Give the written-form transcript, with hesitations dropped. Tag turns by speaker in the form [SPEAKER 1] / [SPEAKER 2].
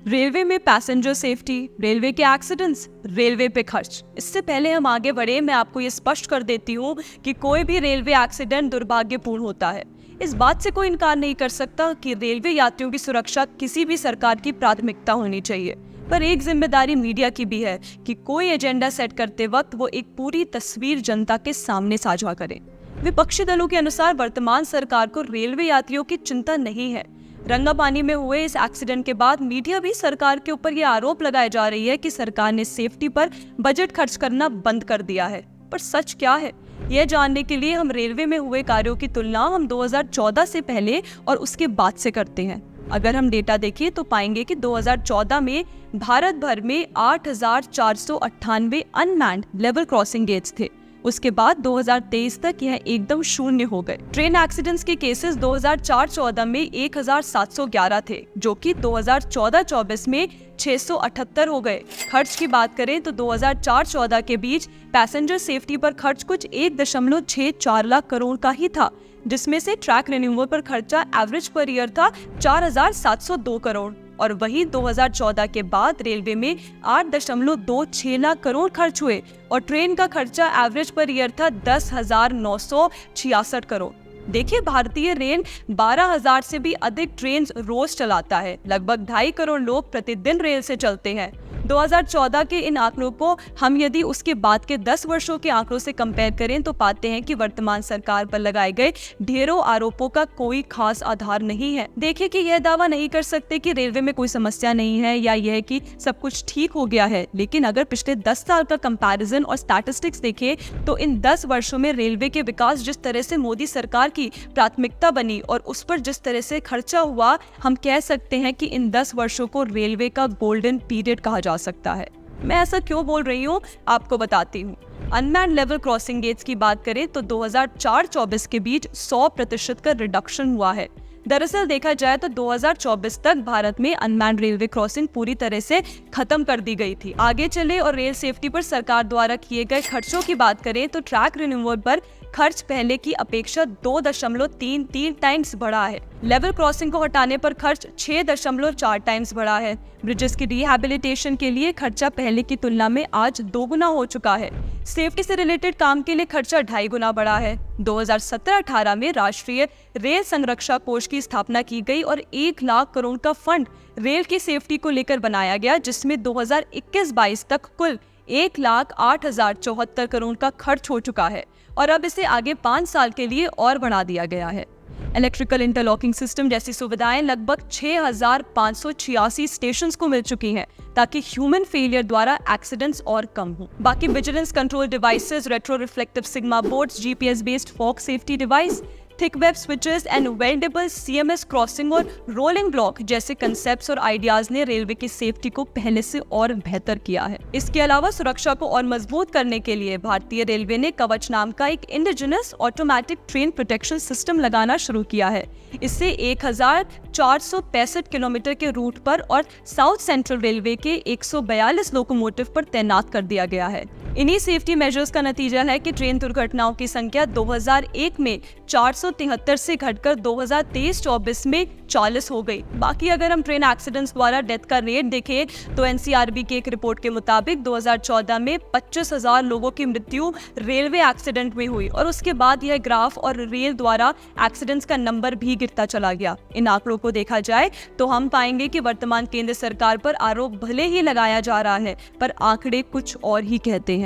[SPEAKER 1] Railway में passenger safety, railway के accidents, railway पे खर्च। इससे पहले हम आगे बढ़े, मैं आपको ये स्पष्ट कर देती हूँ कि कोई भी रेलवे एक्सीडेंट दुर्भाग्यपूर्ण होता है। इस बात से कोई इनकार नहीं कर सकता कि रेलवे यात्रियों की सुरक्षा किसी भी सरकार की प्राथमिकता होनी चाहिए, पर एक जिम्मेदारी मीडिया की भी है कि कोई एजेंडा सेट करते वक्त वो एक पूरी तस्वीर जनता के सामने साझा करे। विपक्षी दलों के अनुसार वर्तमान सरकार को रेलवे यात्रियों की चिंता नहीं है। रंगापानी में हुए इस एक्सीडेंट के बाद मीडिया भी सरकार के ऊपर ये आरोप लगाए जा रही है कि सरकार ने सेफ्टी पर बजट खर्च करना बंद कर दिया है। पर सच क्या है, यह जानने के लिए हम रेलवे में हुए कार्यों की तुलना हम 2014 से पहले और उसके बाद से करते हैं। अगर हम डेटा देखें तो पाएंगे कि 2014 में भारत भर में 8,498 अनमैन्ड लेवल क्रॉसिंग गेट्स थे। उसके बाद 2023 तक यह एकदम शून्य हो गए। ट्रेन एक्सीडेंट्स के केसेस 2004-14 में 1,711 थे, जो कि 2014-24 में 678 हो गए। खर्च की बात करें तो 2004-14 के बीच पैसेंजर सेफ्टी पर खर्च कुछ 1.64 लाख करोड़ का ही था, जिसमें से ट्रैक रिन्यूअल पर खर्चा एवरेज पर ईयर था 4,702 करोड़। और वहीं 2014 के बाद रेलवे में 8.26 लाख करोड़ खर्च हुए और ट्रेन का खर्चा एवरेज पर ईयर था 10,966 करोड़। देखिए, भारतीय रेल 12,000 से भी अधिक ट्रेन रोज चलाता है। लगभग 2.5 करोड़ लोग प्रतिदिन रेल से चलते हैं। 2014 के इन आंकड़ों को हम यदि उसके बाद के 10 वर्षों के आंकड़ों से कंपेयर करें तो पाते हैं कि वर्तमान सरकार पर लगाए गए ढेरों आरोपों का कोई खास आधार नहीं है। देखिए कि यह दावा नहीं कर सकते कि रेलवे में कोई समस्या नहीं है या यह कि सब कुछ ठीक हो गया है, लेकिन अगर पिछले 10 साल का कंपैरिजन और स्टैटिस्टिक्स देखें तो इन 10 वर्षों में रेलवे के विकास जिस तरह से मोदी सरकार की प्राथमिकता बनी और उस पर जिस तरह से खर्चा हुआ, हम कह सकते हैं कि इन 10 वर्षों को रेलवे का गोल्डन पीरियड कहा जा सकता है। मैं ऐसा क्यों बोल रही हूँ, आपको बताती हूँ। अनमैन्ड लेवल क्रॉसिंग गेट्स की बात करें तो 2004-24 के बीच 100% का रिडक्शन हुआ है। दरअसल देखा जाए तो 2024 तक भारत में अनमैन्ड रेलवे क्रॉसिंग पूरी तरह से खत्म कर दी गई थी। आगे चले और रेल सेफ्टी पर सरकार द्वारा किए गए खर्चों की बात करें तो ट्रैक रिन्यूअल पर खर्च पहले की अपेक्षा 2.33 टाइम्स बढ़ा है। लेवल क्रॉसिंग को हटाने पर खर्च 6.4 टाइम्स बढ़ा है। ब्रिजेस की रिहैबिलिटेशन के लिए खर्चा पहले की तुलना में आज 2 गुना हो चुका है। सेफ्टी से रिलेटेड काम के लिए खर्चा 2.5 गुना बढ़ा है। 2017-18 में राष्ट्रीय रेल संरक्षा कोष की स्थापना की गई और 1 लाख करोड़ का फंड रेल की सेफ्टी को लेकर बनाया गया, जिसमें 2021-22 तक कुल 1,08,074 करोड़ का खर्च हो चुका है और अब इसे आगे 5 साल के लिए और बढ़ा दिया गया है। इलेक्ट्रिकल इंटरलॉकिंग सिस्टम जैसी सुविधाएं लगभग 6,586 स्टेशंस को मिल चुकी हैं ताकि ह्यूमन फेलियर द्वारा एक्सीडेंट्स और कम हो। बाकी vigilance control devices, retro reflective sigma boards, GPS based fog safety device, thick web switches and weldable CMS crossing और रोलिंग ब्लॉक जैसे कंसेप्ट्स और आइडियाज ने रेलवे की सेफ्टी को पहले से और बेहतर किया है। इसके अलावा सुरक्षा को और मजबूत करने के लिए भारतीय रेलवे ने कवच नाम का एक indigenous automatic train protection system लगाना शुरू किया है। इससे 1,465 किलोमीटर के रूट पर और साउथ सेंट्रल रेलवे के 142 लोकोमोटिव पर तैनात कर दिया गया है। इन्हीं सेफ्टी मेजर्स का नतीजा है कि ट्रेन दुर्घटनाओं की संख्या 2001 में 473 से घटकर 2023-24 में 40 हो गई। बाकी अगर हम ट्रेन एक्सीडेंट्स द्वारा डेथ का रेट देखें तो एनसीआरबी की एक रिपोर्ट के मुताबिक 2014 में 25,000 लोगों की मृत्यु रेलवे एक्सीडेंट में हुई और उसके बाद यह ग्राफ और रेल द्वारा एक्सीडेंट्स का नंबर भी गिरता चला गया। इन आंकड़ों को देखा जाए तो हम पाएंगे कि वर्तमान केंद्र सरकार पर आरोप भले ही लगाया जा रहा है, पर आंकड़े कुछ और ही कहते हैं।